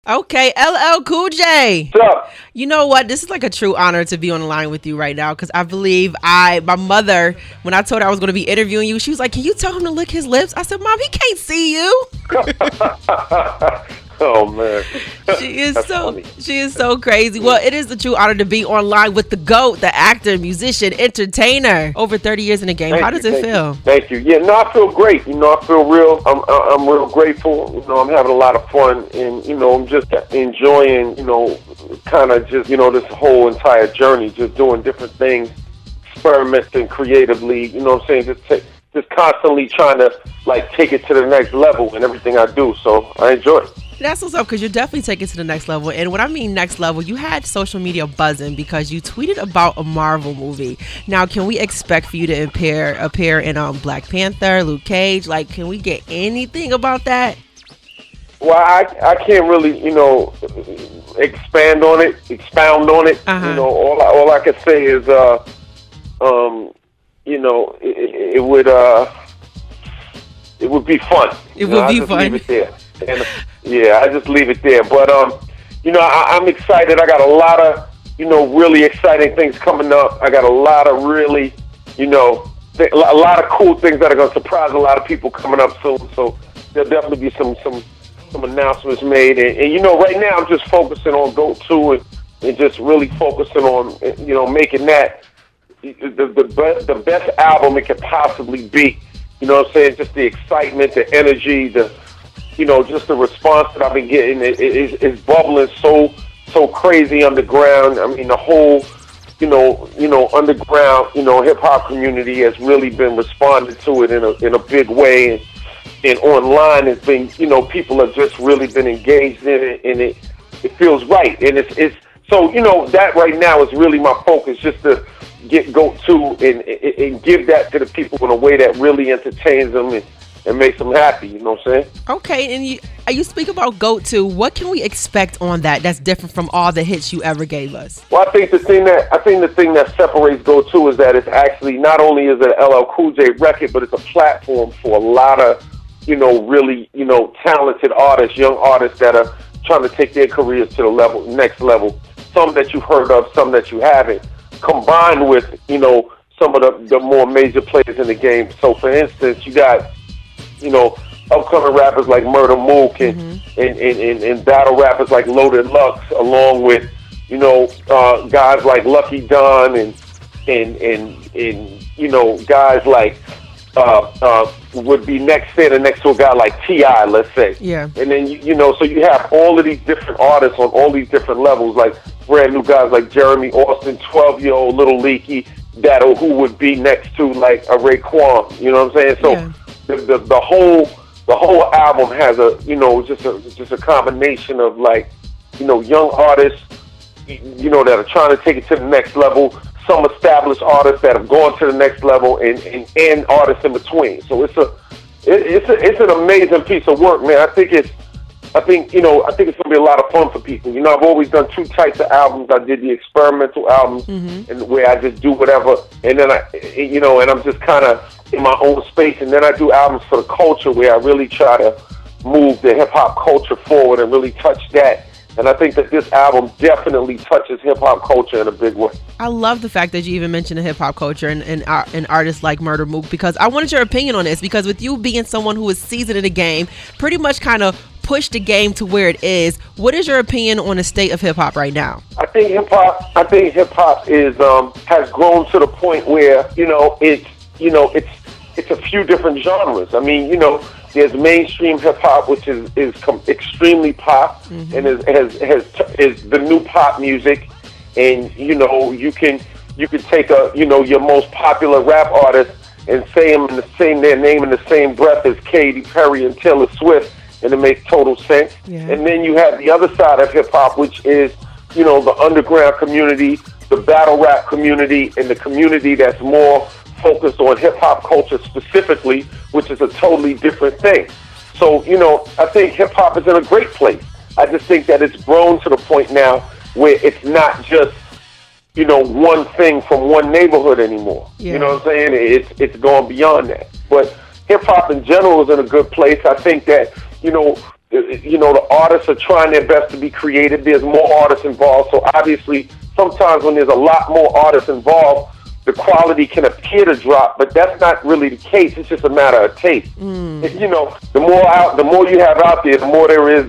Okay, LL Cool J. What's up? You know what? This is like a true honor to be on the line with you right now because I believe my mother, when I told her I was going to be interviewing you, she was like, "Can you tell him to lick his lips?" I said, "Mom, he can't see you." Oh man, She is funny. so crazy. Well, it is a true honor to be online with the GOAT, the actor, musician, entertainer. Over 30 years in the game. How does it feel? Thank you. Yeah, no, I feel great. I feel real. I'm real grateful. I'm having a lot of fun, and I'm just enjoying. Kind of just this whole entire journey, just doing different things, experimenting creatively. You know what I'm saying? Just constantly trying to take it to the next level in everything I do. So I enjoy it. That's what's up, because you're definitely taking it to the next level. And when I mean next level, you had social media buzzing because you tweeted about a Marvel movie. Now, can we expect for you to appear in Black Panther, Luke Cage? Can we get anything about that? Well, I can't really, expound on it. Uh-huh. All I can say is, it would be fun. It would be fun. Leave it there. And, I just leave it there. But I'm excited. I got a lot of really exciting things coming up. I got a lot of really a lot of cool things that are going to surprise a lot of people coming up soon. So there'll definitely be some announcements made. And right now I'm just focusing on Go.T and just really focusing on making that the best album it could possibly be. You know what I'm saying? Just the excitement, the energy, just the response that I've been getting is bubbling so crazy underground. I mean, the whole, underground, hip hop community has really been responding to it in a big way, and online has been, people have just really been engaged in it, and it feels right, and it's so that right now is really my focus, just to get Go.T and give that to the people in a way that really entertains them and makes them happy. You know what I'm saying? Okay, and you speak about Go.T. What can we expect on that's different from all the hits you ever gave us? Well, I think the thing that separates Go.T is that it's actually not only is it an LL Cool J record, but it's a platform for a lot of really talented artists, young artists that are trying to take their careers to the next level. Some that you've heard of, some that you haven't, combined with some of the more major players in the game. So, for instance, you got upcoming rappers like Murder Mook and battle rappers like Loaded Lux, along with guys like Lucky Don and guys like would be next to a guy like T.I., let's say. Yeah. And then so you have all of these different artists on all these different levels, like brand new guys like Jeremy Austin, 12-year-old Little Leaky, who would be next to like a Raekwon. You know what I'm saying? So. Yeah. The whole album has just a combination of young artists that are trying to take it to the next level, some established artists that have gone to the next level, and artists in between. So it's an amazing piece of work, man. I think it's gonna be a lot of fun for people. I've always done two types of albums. I did the experimental albums, and where I just do whatever, and then and I'm just kind of in my own space, and then I do albums for the culture, where I really try to move the hip hop culture forward and really touch that. And I think that this album definitely touches hip hop culture in a big way. I love the fact that you even mentioned the hip hop culture and artists like Murder Mook, because I wanted your opinion on this, because with you being someone who is seasoned in the game, pretty much kind of push the game to where it is. What is your opinion on the state of hip hop right now? I think hip hop is has grown to the point where it's a few different genres. I mean, there's mainstream hip hop, which is extremely pop, and is the new pop music, and you can take your most popular rap artist and say their name in the same breath as Katy Perry and Taylor Swift, and it makes total sense. Yeah. And then you have the other side of hip hop, which is the underground community, the battle rap community, and the community that's more focused on hip hop culture specifically, which is a totally different thing. So I think hip hop is in a great place. I just think that it's grown to the point now where it's not just one thing from one neighborhood anymore. Yeah. You know what I'm saying? It's gone beyond that. But hip hop in general is in a good place. I think that the artists are trying their best to be creative. There's more artists involved, so obviously sometimes when there's a lot more artists involved, the quality can appear to drop, but that's not really the case. It's just a matter of taste. The more you have out there, the more there is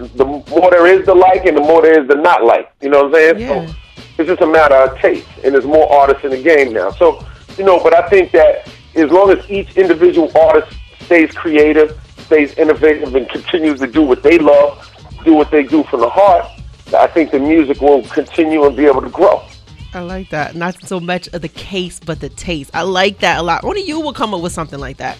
to like, and the more there is to not like. You know what I'm saying? Yeah. So it's just a matter of taste, and there's more artists in the game now. So, but I think that as long as each individual artist stays creative, stays innovative, and continues to do what they love, do what they do from the heart, I think the music will continue and be able to grow. I like that. Not so much of the case, but the taste. I like that a lot. Only you will come up with something like that.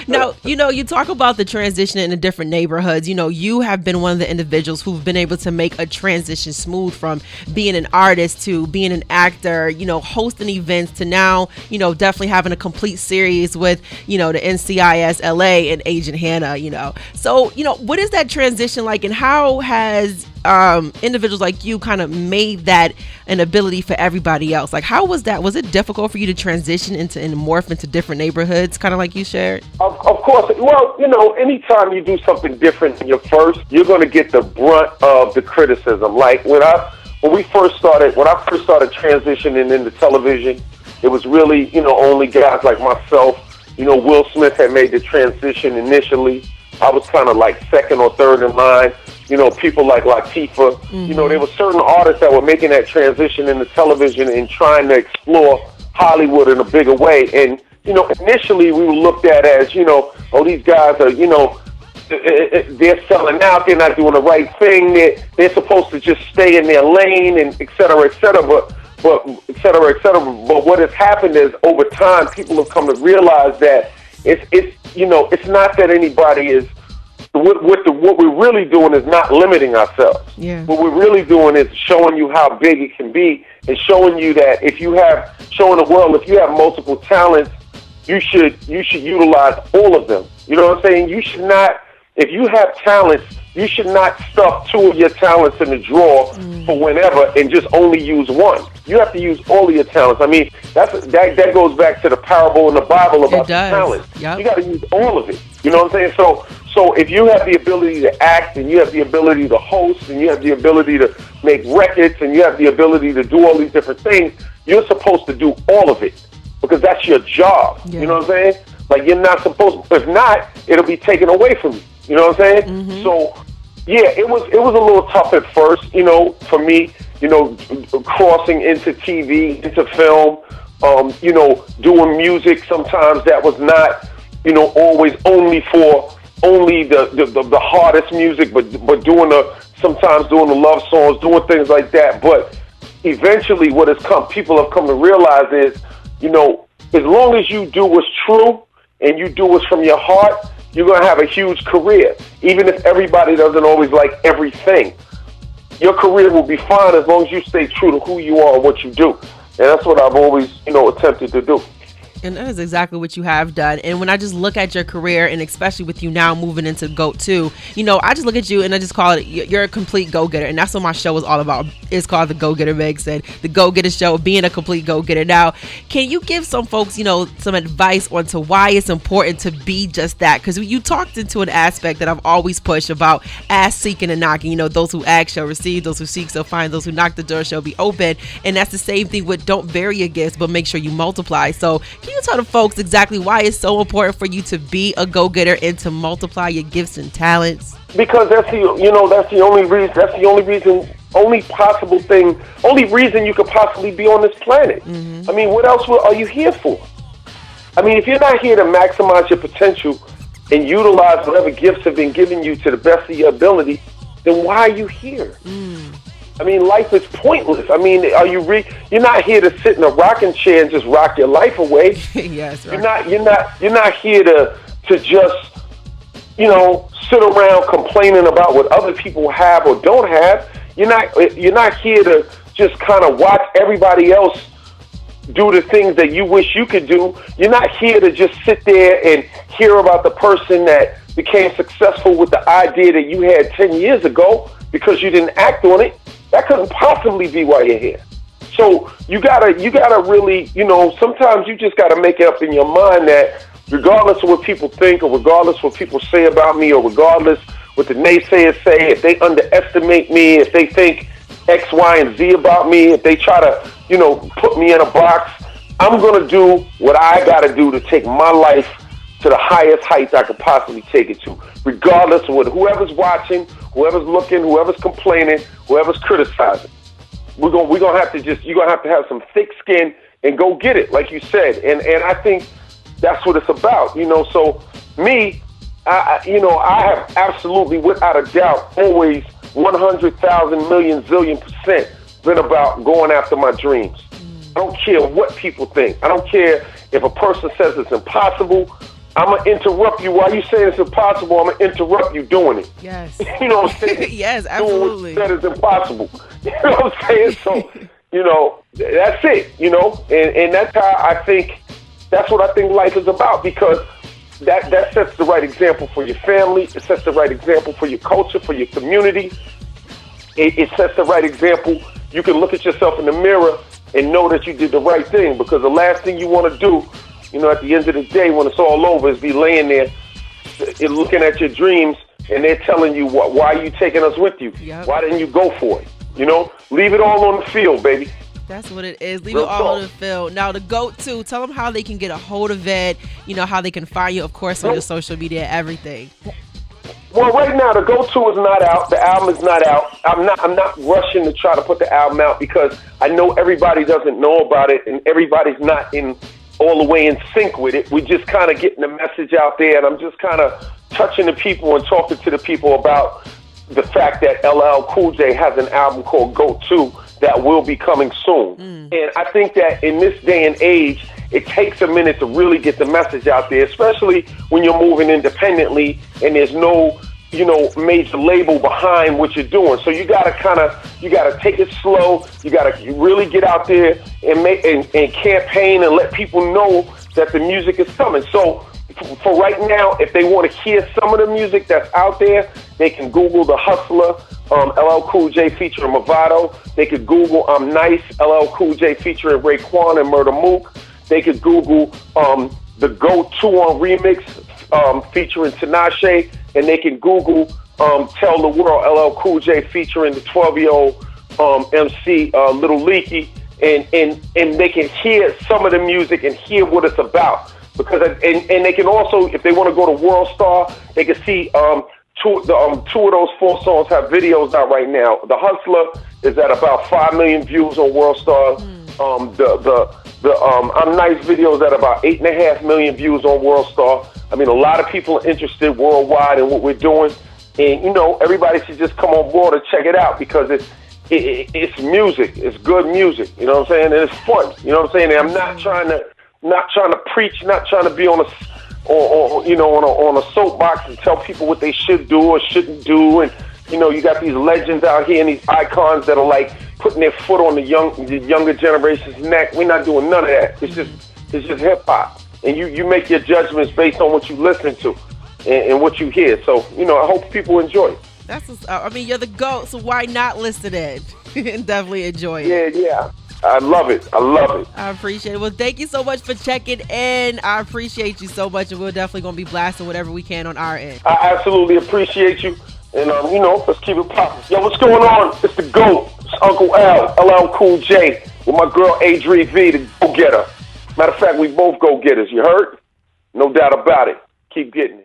Now, you talk about the transition in the different neighborhoods. You have been one of the individuals who've been able to make a transition smooth from being an artist to being an actor, hosting events to now, definitely having a complete series with, the NCIS LA and Agent Hannah, So, what is that transition like, and how has individuals like you kind of made that an ability for everybody else? Like, how was that? Was it difficult for you to transition and morph into different neighborhoods, kind of like you shared? Of course. Well, anytime you do something different than your first, you're going to get the brunt of the criticism. Like when I first started transitioning into television, it was really, only guys like myself. Will Smith had made the transition initially. I was kind of like second or third in line. People like Latifah. Mm-hmm. There were certain artists that were making that transition into television and trying to explore Hollywood in a bigger way. And, initially we were looked at as, these guys are, they're selling out. They're not doing the right thing. They're supposed to just stay in their lane and et cetera, et cetera. But et cetera, et cetera. But what has happened is over time, people have come to realize that it's not that anybody is, what we're really doing is not limiting ourselves. Yeah. What we're really doing is showing you how big it can be and showing you that showing the world, if you have multiple talents, you should utilize all of them. You know what I'm saying? If you have talents, you should not stuff two of your talents in the drawer for whenever and just only use one. You have to use all of your talents. I mean, that goes back to the parable in the Bible about the talent. Yep. You got to use all of it. You know what I'm saying? So if you have the ability to act, and you have the ability to host, and you have the ability to make records, and you have the ability to do all these different things, you're supposed to do all of it because that's your job. Yeah. You know what I'm saying? Like, you're not supposed to. If not, it'll be taken away from you. You know what I'm saying? Mm-hmm. So, yeah, it was a little tough at first, for me, crossing into TV, into film, doing music sometimes that was not, always only the hardest music, but sometimes doing the love songs, doing things like that. But eventually people have come to realize is, as long as you do what's true and you do what's from your heart, you're going to have a huge career. Even if everybody doesn't always like everything, your career will be fine as long as you stay true to who you are and what you do. And that's what I've always, attempted to do. And that is exactly what you have done. And when I just look at your career, and especially with you now moving into Go.A.T. too, I just look at you and I just call it, you're a complete go-getter. And that's what my show is all about. It's called the Go Getter Mix, and the Go Getter Show, being a complete go-getter. Now, can you give some folks, some advice on to why it's important to be just that? Because you talked into an aspect that I've always pushed about ask, seeking, and knocking. Those who ask shall receive, those who seek shall find, those who knock the door shall be open. And that's the same thing with don't bury your gifts, but make sure you multiply. So can you tell the folks exactly why it's so important for you to be a go-getter and to multiply your gifts and talents? Because that's the only reason you could possibly be on this planet. Mm-hmm. I mean, what else are you here for? I mean, if you're not here to maximize your potential and utilize whatever gifts have been given you to the best of your ability, then why are you here? I mean, life is pointless. I mean, you're not here to sit in a rocking chair and just rock your life away. Yes, right. You're not here to just, sit around complaining about what other people have or don't have. You're not here to just kind of watch everybody else do the things that you wish you could do. You're not here to just sit there and hear about the person that became successful with the idea that you had 10 years ago because you didn't act on it. That couldn't possibly be why you're here. So you gotta really, sometimes you just gotta make it up in your mind that regardless of what people think, or regardless what people say about me, or regardless what the naysayers say, if they underestimate me, if they think X, Y, and Z about me, if they try to, put me in a box, I'm going to do what I got to do to take my life to the highest heights I could possibly take it to, regardless of what whoever's watching, whoever's looking, whoever's complaining, whoever's criticizing. We're gonna have to you're gonna have to have some thick skin and go get it, like you said. And I think that's what it's about, So me, I have absolutely, without a doubt, always 100,000 million zillion % been about going after my dreams. I don't care what people think. I don't care if a person says it's impossible. I'm going to interrupt you. While you saying it's impossible, I'm going to interrupt you doing it. Yes. You know what I'm saying? Yes, absolutely. Doing what you said is impossible. You know what I'm saying? So, that's it, And that's how I think, that's what I think life is about, because that sets the right example for your family. It sets the right example for your culture, for your community. It sets the right example. You can look at yourself in the mirror and know that you did the right thing, because the last thing you want to do, at the end of the day, when it's all over, is be laying there looking at your dreams, and they're telling you, why are you taking us with you? Yep. Why didn't you go for it? Leave it all on the field, baby. That's what it is. Leave it all on the field. Now, the GO.A.T, too, tell them how they can get a hold of it, how they can find you, of course, on your social media, everything. Well, right now, the GO.A.T is not out. The album is not out. I'm not rushing to try to put the album out, because I know everybody doesn't know about it, and everybody's not all the way in sync with it. We're just kind of getting the message out there, and I'm just kind of touching the people and talking to the people about the fact that LL Cool J has an album called GO.A.T that will be coming soon. And I think that in this day and age, it takes a minute to really get the message out there, especially when you're moving independently and there's no, major label behind what you're doing. So you gotta take it slow. You gotta really get out there and campaign and let people know that the music is coming. So for right now, if they want to hear some of the music that's out there, they can Google The Hustler, LL Cool J featuring Movado. They could Google I'm Nice, LL Cool J featuring Raekwon and Murder Mook. They could Google the GO.A.T on Remix featuring Tinashe, and they can Google Tell the World, LL Cool J featuring the 12-year-old MC Little Leaky, and they can hear some of the music and hear what it's about. Because and they can also, if they want to go to World Star, they can see two of those 4 songs have videos out right now. The Hustler is at about 5 million views on World Star. The I'm Nice video is at about 8.5 million views on World Star. I mean, a lot of people are interested worldwide in what we're doing, and everybody should just come on board and check it out, because it's music. It's good music. You know what I'm saying? And it's fun. You know what I'm saying? And I'm not trying to preach, not trying to be on a soapbox and tell people what they should do or shouldn't do. And you got these legends out here and these icons that are like putting their foot on the younger generation's neck. We're not doing none of that. It's just hip hop, and you make your judgments based on what you listen to and what you hear. So I hope people enjoy it. You're the GO.A.T, so why not listen in and definitely enjoy it? Yeah. I love it. I appreciate it. Well, thank you so much for checking in. I appreciate you so much, and we're definitely going to be blasting whatever we can on our end. I absolutely appreciate you. And, let's keep it popping. Yo, what's going on? It's the GO.A.T. It's Uncle Al, LL Cool J, with my girl ADRI.V, the Go Getta. Matter of fact, we both go getters. You heard? No doubt about it. Keep getting it.